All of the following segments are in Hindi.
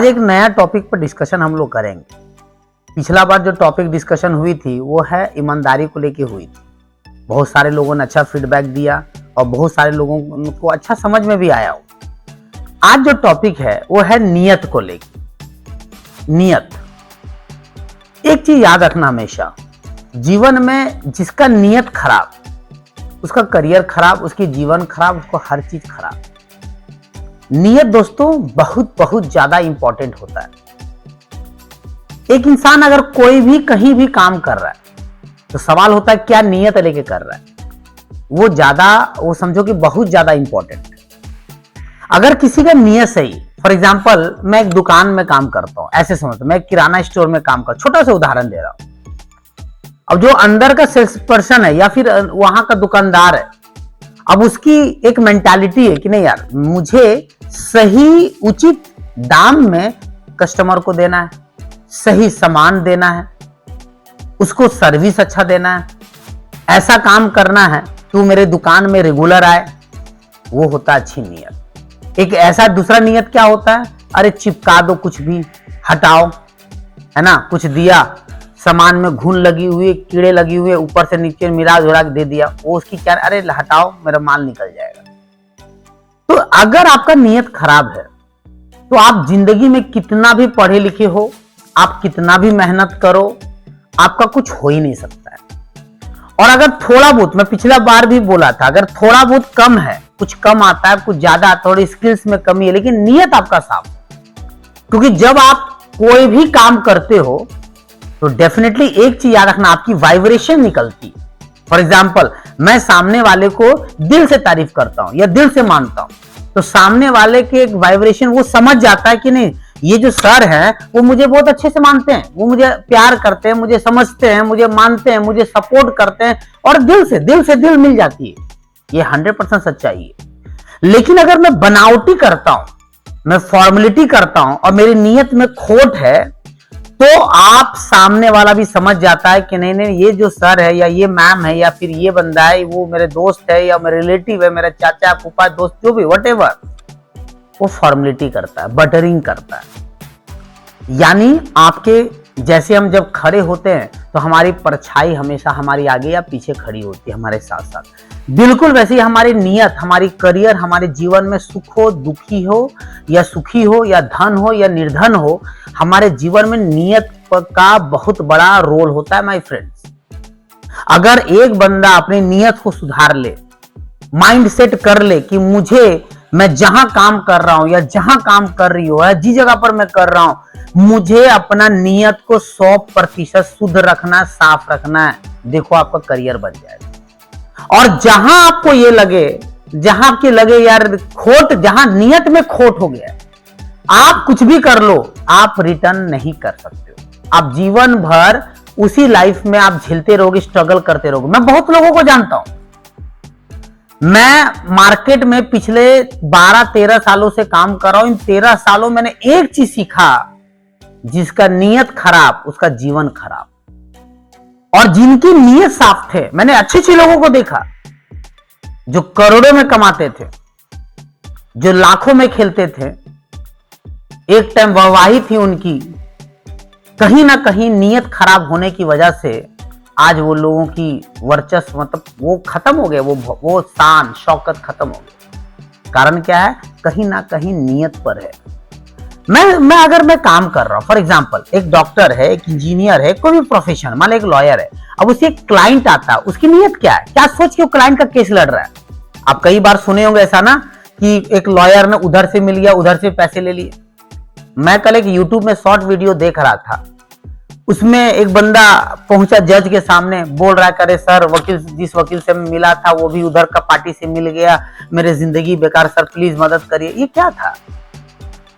एक नया टॉपिक पर डिस्कशन हम लोग करेंगे। पिछला बार जो टॉपिक डिस्कशन हुई थी वो है ईमानदारी को लेके हुई थी। बहुत सारे लोगों ने अच्छा फीडबैक दिया और बहुत सारे लोगों को अच्छा समझ में भी आया हो। आज जो टॉपिक है वो है नियत को लेके। नियत, एक चीज याद रखना हमेशा, जीवन में जिसका नियत खराब, उसका करियर खराब, उसकी जीवन खराब, उसको हर चीज खराब। नियत दोस्तों बहुत बहुत ज्यादा इंपॉर्टेंट होता है। एक इंसान अगर कोई भी कहीं भी काम कर रहा है तो सवाल होता है क्या नियत लेके कर रहा है। वो समझो कि बहुत ज्यादा इंपॉर्टेंट है। अगर किसी का नियत सही, फॉर एग्जाम्पल मैं एक दुकान में काम करता हूं, ऐसे समझो मैं किराना स्टोर में काम कर, छोटा सा उदाहरण दे रहा हूं। अब जो अंदर का सेल्स पर्सन है या फिर वहां का दुकानदार है, अब उसकी एक मेंटालिटी है कि नहीं यार, मुझे सही उचित दाम में कस्टमर को देना है, सही सामान देना है, उसको सर्विस अच्छा देना है, ऐसा काम करना है, तू मेरे दुकान में रेगुलर आए। वो होता है अच्छी नियत। एक ऐसा दूसरा नियत क्या होता है, अरे चिपका दो, कुछ भी हटाओ, है ना, कुछ दिया, सामान में घुन लगी हुई, कीड़े लगी हुए, ऊपर से नीचे मिला जुला के दे दिया, वो उसकी क्या, अरे हटाओ, मेरा माल निकल जाएगा। तो अगर आपका नियत खराब है तो आप जिंदगी में कितना भी पढ़े लिखे हो, आप कितना भी मेहनत करो, आपका कुछ हो ही नहीं सकता है। और अगर थोड़ा बहुत, मैं पिछला बार भी बोला था, अगर थोड़ा बहुत कम है, कुछ कम आता है, कुछ ज्यादा आता है, थोड़ी स्किल्स में कमी है, लेकिन नियत आपका साफ है। क्योंकि जब आप कोई भी काम करते हो तो डेफिनेटली एक चीज याद रखना, आपकी वाइब्रेशन निकलती। फॉर एग्जाम्पल मैं सामने वाले को दिल से तारीफ करता हूं या दिल से मानता हूं, तो सामने वाले के एक वाइब्रेशन वो समझ जाता है कि नहीं, ये जो सर है वो मुझे बहुत अच्छे से मानते हैं, वो मुझे प्यार करते हैं, मुझे समझते हैं, मुझे मानते हैं, मुझे सपोर्ट करते हैं, और दिल से दिल मिल जाती है। ये 100% सच्चाई है। लेकिन अगर मैं बनावटी करता हूं, मैं फॉर्मेलिटी करता हूं और मेरी नियत में खोट है, तो आप सामने वाला भी समझ जाता है कि नहीं, ये जो सर है या ये मैम है या फिर ये बंदा है, वो मेरे दोस्त है या मेरे रिलेटिव है, मेरा चाचा फूफा दोस्त जो भी व्हाटएवर, वो फॉर्मेलिटी करता है, बटरिंग करता है। यानी आपके जैसे हम जब खड़े होते हैं तो हमारी परछाई हमेशा हमारी आगे या पीछे खड़ी होती है, हमारे साथ साथ। बिल्कुल वैसे ही हमारी नियत, हमारी करियर, हमारे जीवन में सुख हो, दुखी हो या सुखी हो या धन हो या निर्धन हो, हमारे जीवन में नियत का बहुत बड़ा रोल होता है माय फ्रेंड्स। अगर एक बंदा अपनी नियत को सुधार ले, माइंड सेट कर ले कि मैं जहां काम कर रहा हूं या जहां काम कर रही हो या जिस जगह पर मैं कर रहा हूं, मुझे अपना नियत को 100% शुद्ध रखना, साफ रखना है, देखो आपका करियर बन जाएगा। और जहां आपको ये लगे, जहां आपके लगे यार खोट, जहां नियत में खोट हो गया, आप कुछ भी कर लो, आप रिटर्न नहीं कर सकते हो। आप जीवन भर उसी लाइफ में आप झेलते रहोगे, स्ट्रगल करते रहोगे। मैं बहुत लोगों को जानता हूं, मैं मार्केट में पिछले 12-13 सालों से काम कर रहा हूं। इन 13 सालों मैंने एक चीज सीखा, जिसका नियत खराब उसका जीवन खराब। और जिनकी नियत साफ थे, मैंने अच्छे लोगों को देखा जो करोड़ों में कमाते थे, जो लाखों में खेलते थे, एक टाइम वाहवाही थी उनकी, कहीं ना कहीं नियत खराब होने की वजह से आज वो लोगों की वर्चस्व, मतलब वो खत्म हो गए, वो शान शौकत खत्म हो गए। कारण क्या है, कहीं ना कहीं नियत पर है। अगर मैं काम कर रहा हूं, फॉर एग्जांपल एक डॉक्टर है, एक इंजीनियर है, कोई भी प्रोफेशन, मान लो एक लॉयर है, अब उसे एक क्लाइंट आता है, उसकी नियत क्या है, क्या सोच के वो क्लाइंट का केस लड़ रहा है। आप कई बार सुने होंगे ऐसा ना कि एक लॉयर ने उधर से मिल गया, उधर से पैसे ले लिए। मैं कल एक यूट्यूब में शॉर्ट वीडियो देख रहा था, उसमें एक बंदा पहुंचा जज के सामने, बोल रहा है करे सर, जिस वकील से मिला था वो भी उधर का पार्टी से मिल गया, मेरे जिंदगी बेकार, सर प्लीज मदद करिए। ये क्या था।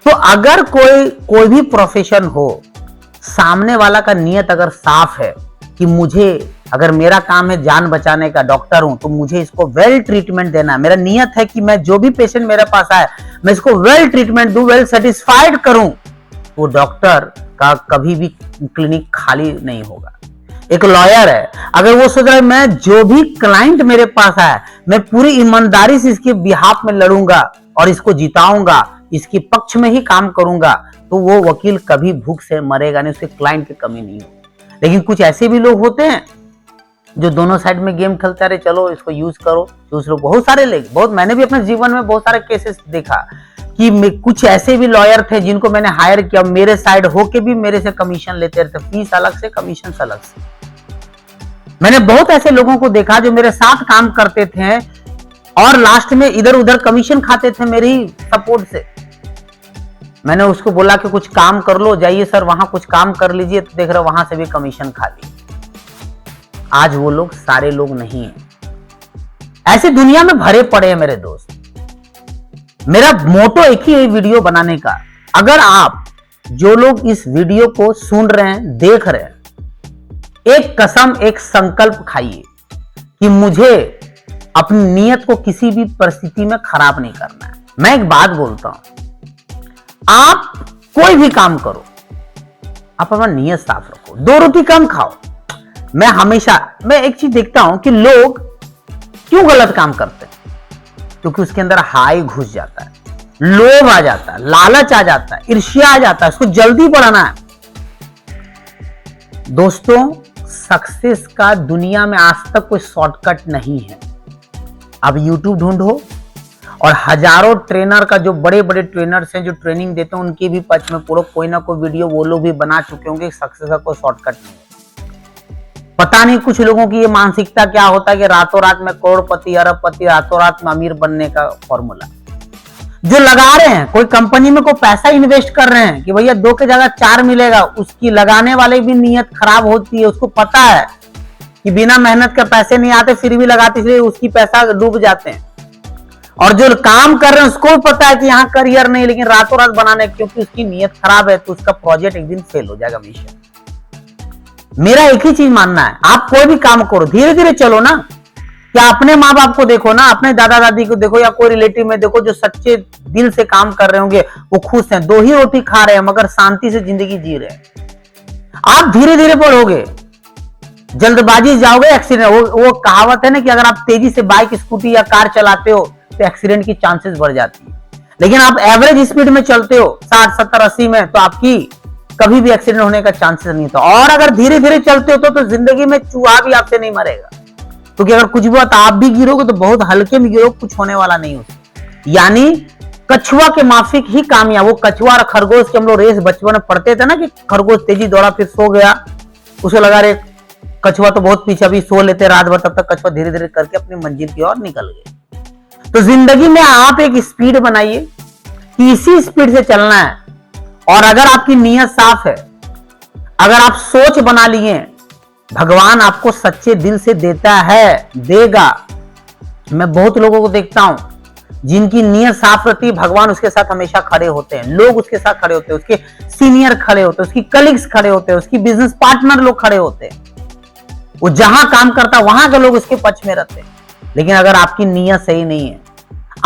तो अगर कोई भी प्रोफेशन हो, सामने वाला का नियत अगर साफ है कि अगर मेरा काम है जान बचाने का, डॉक्टर हूं, तो मुझे इसको वेल ट्रीटमेंट देना है, मेरा नियत है कि मैं जो भी पेशेंट मेरे पास आए मैं इसको वेल ट्रीटमेंट दूं, वेल सेटिस्फाइड करूं, वो डॉक्टर का कभी भी क्लिनिक खाली नहीं होगा। एक लॉयर है, अगर वो सोच रहा है मैं जो भी क्लाइंट मेरे पास आए मैं पूरी ईमानदारी से इसके बिहाफ में लड़ूंगा और इसको जिताऊंगा, इसके पक्ष में ही काम करूंगा, तो वो वकील कभी भूख से मरेगा नहीं, उसके क्लाइंट की कमी नहीं होगी। लेकिन कुछ ऐसे भी लोग होते हैं जो दोनों साइड में गेम खेलते रहे, चलो इसको यूज करो चूज लो। बहुत सारे लोग, बहुत मैंने भी अपने जीवन में बहुत सारे केसेस देखा कि कुछ ऐसे भी लॉयर थे जिनको मैंने हायर किया, मेरे साइड होके भी मेरे से कमीशन लेते रहते, फीस अलग से कमीशन अलग से। मैंने बहुत ऐसे लोगों को देखा जो मेरे साथ काम करते थे और लास्ट में इधर उधर कमीशन खाते थे मेरे ही सपोर्ट से। मैंने उसको बोला कि कुछ काम कर लो, जाइए सर वहां कुछ काम कर लीजिए, तो देख रहे वहां से भी कमीशन खा ली। आज वो लोग सारे लोग नहीं है, ऐसे दुनिया में भरे पड़े हैं मेरे दोस्त। मेरा मोटो एक ही है वीडियो बनाने का। अगर आप जो लोग इस वीडियो को सुन रहे हैं, देख रहे हैं, एक कसम एक संकल्प खाइए कि मुझे अपनी नीयत को किसी भी परिस्थिति में खराब नहीं करना है। मैं एक बात बोलता हूं, आप कोई भी काम करो, आप अपना नीयत साफ रखो, 2 रोटी कम खाओ। मैं एक चीज देखता हूं कि लोग क्यों गलत काम करते हैं, क्योंकि उसके अंदर हाई घुस जाता है, लोभ आ जाता है, लालच आ जाता है, ईर्ष्या आ जाता है, उसको जल्दी बढ़ाना है। दोस्तों, सक्सेस का दुनिया में आज तक कोई शॉर्टकट नहीं है। अब YouTube ढूंढो और हजारों ट्रेनर का, जो बड़े बड़े ट्रेनर्स हैं जो ट्रेनिंग देते हैं, उनके भी पक्ष में पूरा कोई ना कोई वीडियो वो लोग भी बना चुके होंगे। सक्सेस का कोई शॉर्टकट नहीं है। पता नहीं कुछ लोगों की ये मानसिकता क्या होता है कि रातों रात में करोड़पति अरबपति, रातों रात में अमीर बनने का फॉर्मूला जो लगा रहे हैं। कोई कंपनी में कोई पैसा इन्वेस्ट कर रहे हैं कि भैया 2 की जगह 4 मिलेगा, उसकी लगाने वाले भी नीयत खराब होती है। उसको पता है कि बिना मेहनत के पैसे नहीं आते, फिर भी लगाते, इसलिए उसकी पैसा डूब जाते हैं। और जो काम कर रहे हैं उसको पता है कि यहाँ करियर नहीं, लेकिन रातों रात बनाने, क्योंकि उसकी नीयत खराब है, तो उसका प्रोजेक्ट एक दिन फेल हो जाएगा मिशन। मेरा एक ही चीज मानना है, आप कोई भी काम करो धीरे धीरे चलो ना। क्या अपने माँ बाप को देखो ना, अपने दादा दादी को देखो, या कोई रिलेटिव में देखो जो सच्चे दिल से काम कर रहे होंगे, वो खुश हैं, 2 ही रोटी खा रहे हैं मगर शांति से जिंदगी जी रहे हैं। आप धीरे धीरे बढ़ोगे, जल्दबाजी जाओगे एक्सीडेंट। वो कहावत है ना कि अगर आप तेजी से बाइक स्कूटी या कार चलाते हो तो एक्सीडेंट की चांसेस बढ़ जाती है, लेकिन आप एवरेज स्पीड में चलते हो 60 70 80 में, तो आपकी कभी भी एक्सीडेंट होने का चांसेस नहीं था। और अगर धीरे धीरे चलते हो तो जिंदगी में चूहा भी आपसे नहीं मरेगा, क्योंकि अगर कुछ भी हुआ तो आप भी गिरोगे तो बहुत हल्के में गिरोगे, कुछ होने वाला नहीं हो। यानी कछुआ के माफिक ही कामयाब। वो कछुआ और खरगोश के हम लोग रेस बचपन में पढ़ते थे ना कि खरगोश तेजी दौड़ा फिर सो गया, उसे लगा रे कछुआ तो बहुत पीछे, अभी सो लेते रात भर, तब तक कछुआ धीरे धीरे करके अपनी मंजिल की ओर निकल गए। तो जिंदगी में आप एक स्पीड बनाइए कि इसी स्पीड से चलना है। और अगर आपकी नीयत साफ है, अगर आप सोच बना लिए, भगवान आपको सच्चे दिल से देता है, देगा। मैं बहुत लोगों को देखता हूं जिनकी नीयत साफ रहती है, भगवान उसके साथ हमेशा खड़े होते हैं, लोग उसके साथ खड़े होते हैं, उसके सीनियर खड़े होते हैं, उसकी कलीग्स खड़े होते हैं, उसकी बिजनेस पार्टनर लोग खड़े होते हैं। वो जहां काम करता है वहां के लोग उसके पक्ष में रहते हैं। लेकिन अगर आपकी नीयत सही नहीं है,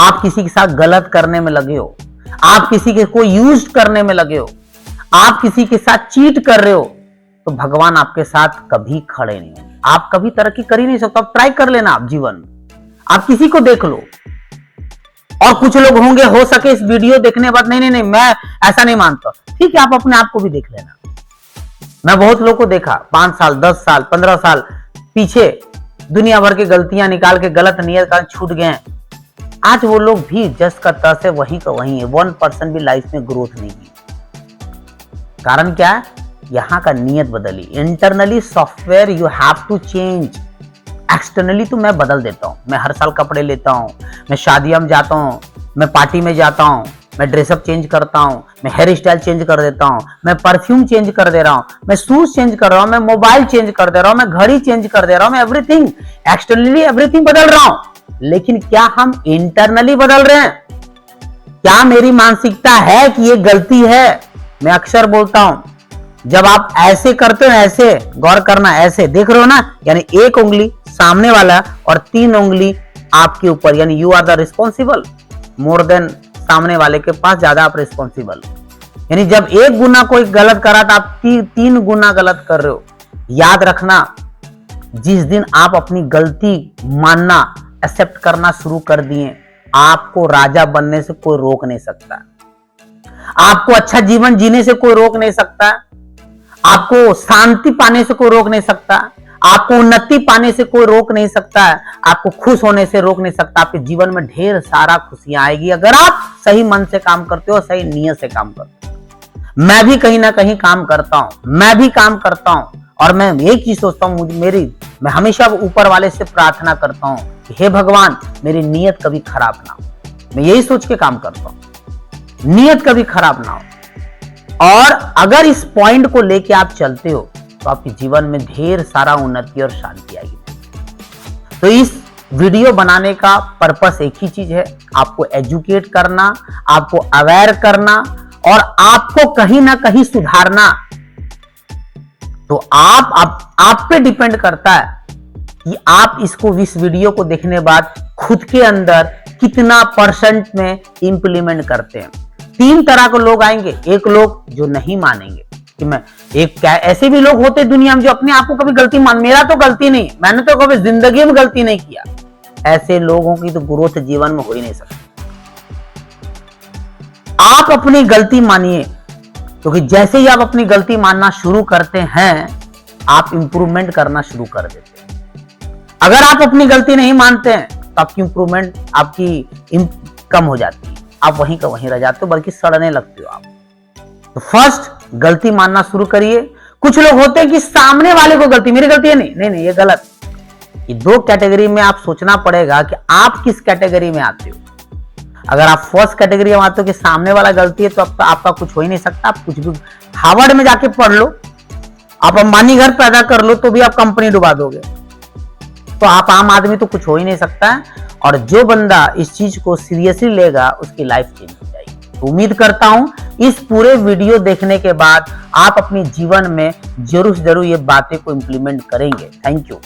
आप किसी के साथ गलत करने में लगे हो, आप किसी के को यूज करने में लगे हो, आप किसी के साथ चीट कर रहे हो, तो भगवान आपके साथ कभी खड़े नहीं होंगे। आप कभी तरक्की कर ही नहीं सकते। आप ट्राई कर लेना, आप जीवन में आप किसी को देख लो। और कुछ लोग होंगे हो सके इस वीडियो देखने के बाद नहीं नहीं नहीं मैं ऐसा नहीं मानता, ठीक है, आप अपने आप को भी देख लेना। मैं बहुत लोगों को देखा 5 साल 10 साल 15 साल पीछे दुनिया भर की गलतियां निकाल के गलत नियत का छूट गए। आज वो लोग भी जस का तस है, वहीं का वहीं है, 1% भी लाइफ में ग्रोथ नहीं की। कारण क्या है? यहां का नियत बदली। Internally software you have to change. Externally तो मैं बदल देता हूं, मैं हर साल कपड़े लेता हूं, मैं शादियों में जाता हूं, मैं पार्टी में जाता हूं, मैं ड्रेसअप चेंज करता हूं, मैं हेयर स्टाइल चेंज कर देता हूं, मैं परफ्यूम चेंज कर दे रहा हूं, मैं शूज चेंज कर रहा हूं, मैं मोबाइल चेंज कर दे रहा हूं, मैं घड़ी चेंज कर दे रहा हूं, मैं एवरीथिंग एक्सटर्नली एवरीथिंग बदल रहा हूं। लेकिन क्या हम इंटरनली बदल रहे हैं? क्या मेरी मानसिकता है कि ये गलती है? मैं अक्सर बोलता हूं, जब आप ऐसे करते हो, ऐसे गौर करना, ऐसे देख रहे हो ना, यानी 1 उंगली सामने वाला और 3 उंगली आपके ऊपर, यानी you are the responsible more than सामने वाले के पास ज्यादा आप रिस्पॉन्सिबल। यानी जब 1 गुना कोई गलत करा तो आप 3 गुना गलत कर रहे हो। याद रखना, जिस दिन आप अपनी गलती मानना एक्सेप्ट करना शुरू कर दिए, आपको राजा बनने से कोई रोक नहीं सकता। आपको अच्छा जीवन जीने से कोई रोक नहीं सकता, आपको शांति पाने से कोई रोक नहीं सकता, आपको उन्नति पाने से कोई रोक नहीं सकता है, आपको खुश होने से रोक नहीं सकता। आपके जीवन में ढेर सारा खुशियां आएगी अगर आप सही मन से काम करते हो, सही नियत से काम करते हो। मैं भी कहीं ना कहीं काम करता हूं, मैं भी काम करता हूं, और मैं एक चीज सोचता हूं, मैं हमेशा ऊपर वाले से प्रार्थना करता हूं कि हे भगवान मेरी नियत कभी खराब ना हो। मैं यही सोच के काम करता हूं, नियत कभी खराब ना हो। और अगर इस पॉइंट को लेके आप चलते हो तो आपके जीवन में ढेर सारा उन्नति और शांति आएगी। तो इस वीडियो बनाने का पर्पस एक ही चीज है, आपको एजुकेट करना, आपको अवेयर करना और आपको कहीं ना कहीं सुधारना। तो आप पे डिपेंड करता है कि आप इस वीडियो को देखने बाद खुद के अंदर कितना % में इंप्लीमेंट करते हैं। 3 तरह के लोग आएंगे। एक लोग जो नहीं मानेंगे कि मैं ऐसे भी लोग होते दुनिया में जो अपने आप को कभी गलती मेरा तो गलती नहीं, मैंने तो कभी जिंदगी में गलती नहीं किया। ऐसे लोगों की तो ग्रोथ जीवन में हो ही नहीं सकती। आप अपनी गलती मानिए, क्योंकि जैसे ही आप अपनी गलती मानना शुरू करते हैं आप इंप्रूवमेंट करना शुरू कर देते हैं। अगर आप अपनी गलती नहीं मानते हैं तो आपकी इंप्रूवमेंट कम हो जाती है, आप वहीं का वहीं रह जाते हो, बल्कि सड़ने लगते हो आप। तो फर्स्ट गलती मानना शुरू करिए। कुछ लोग होते हैं कि सामने वाले को गलती, मेरी गलती है नहीं ये गलत। ये 2 कैटेगरी में आप सोचना पड़ेगा कि आप किस कैटेगरी में आते हो। अगर आप फर्स्ट कैटेगरी में आते हो कि सामने वाला गलती है तो आपका कुछ हो ही नहीं सकता। आप कुछ भी हार्वर्ड में जाके पढ़ लो, आप अंबानी घर पैदा कर लो तो भी आप कंपनी डुबा दोगे। तो आप आम आदमी तो कुछ हो ही नहीं सकता है। और जो बंदा इस चीज को सीरियसली लेगा उसकी लाइफ चेंज हो जाएगी। तो उम्मीद करता हूं इस पूरे वीडियो देखने के बाद आप अपने जीवन में जरूर ये बातें को इंप्लीमेंट करेंगे। Thank you.